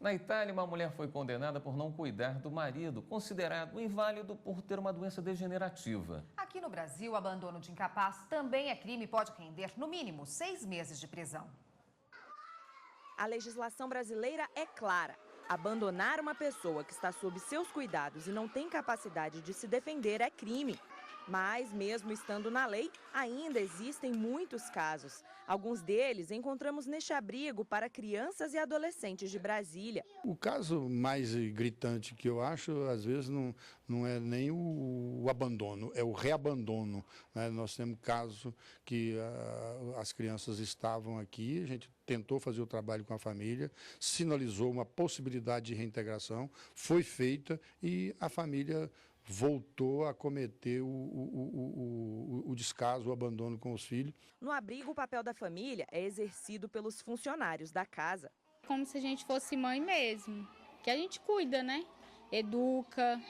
Na Itália, uma mulher foi condenada por não cuidar do marido, considerado inválido por ter uma doença degenerativa. Aqui no Brasil, o abandono de incapaz também é crime e pode render, no mínimo, 6 meses de prisão. A legislação brasileira é clara. Abandonar uma pessoa que está sob seus cuidados e não tem capacidade de se defender é crime. Mas, mesmo estando na lei, ainda existem muitos casos. Alguns deles encontramos neste abrigo para crianças e adolescentes de Brasília. O caso mais gritante que eu acho, às vezes, não é nem o abandono, é o reabandono, né? Nós temos casos que as crianças estavam aqui, a gente tentou fazer o trabalho com a família, sinalizou uma possibilidade de reintegração, foi feita e a família voltou a cometer o descaso, o abandono com os filhos. No abrigo, o papel da família é exercido pelos funcionários da casa. Como se a gente fosse mãe mesmo, que a gente cuida, né? Educa,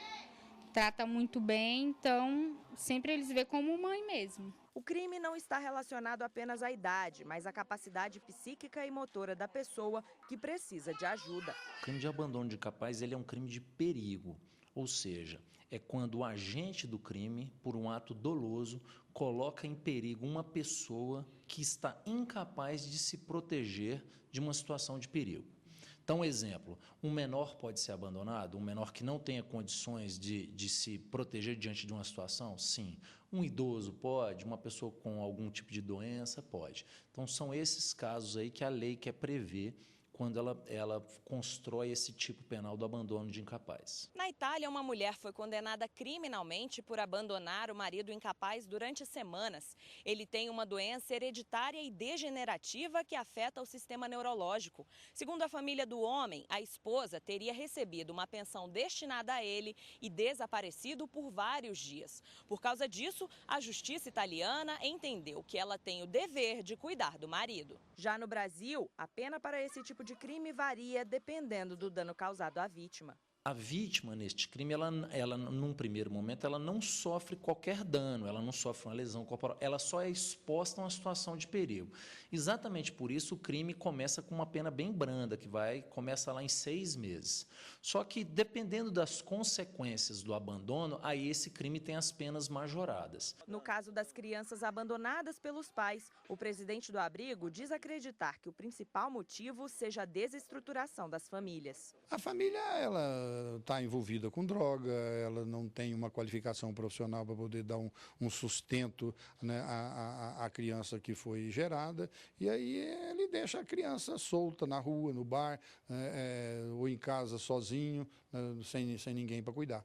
trata muito bem, então sempre eles vê como mãe mesmo. O crime não está relacionado apenas à idade, mas à capacidade psíquica e motora da pessoa que precisa de ajuda. O crime de abandono de incapaz ele é um crime de perigo, ou seja, é quando o agente do crime, por um ato doloso, coloca em perigo uma pessoa que está incapaz de se proteger de uma situação de perigo. Então, exemplo, um menor pode ser abandonado, um menor que não tenha condições de se proteger diante de uma situação? Sim. Um idoso pode, uma pessoa com algum tipo de doença pode. Então, são esses casos aí que a lei quer prever quando ela constrói esse tipo penal do abandono de incapaz. Na Itália, uma mulher foi condenada criminalmente por abandonar o marido incapaz durante semanas. Ele tem uma doença hereditária e degenerativa que afeta o sistema neurológico. Segundo a família do homem, a esposa teria recebido uma pensão destinada a ele e desaparecido por vários dias. Por causa disso, a justiça italiana entendeu que ela tem o dever de cuidar do marido. Já no Brasil, a pena para esse tipo de crime varia dependendo do dano causado à vítima. A vítima neste crime, ela num primeiro momento, ela não sofre qualquer dano, ela não sofre uma lesão corporal, ela só é exposta a uma situação de perigo. Exatamente por isso o crime começa com uma pena bem branda, começa lá em 6 meses. Só que dependendo das consequências do abandono, aí esse crime tem as penas majoradas. No caso das crianças abandonadas pelos pais, o presidente do abrigo diz acreditar que o principal motivo seja a desestruturação das famílias. A família, ela está envolvida com droga, ela não tem uma qualificação profissional para poder dar um sustento, né, à criança que foi gerada, e aí ele deixa a criança solta na rua, no bar, ou em casa sozinho, sem ninguém para cuidar.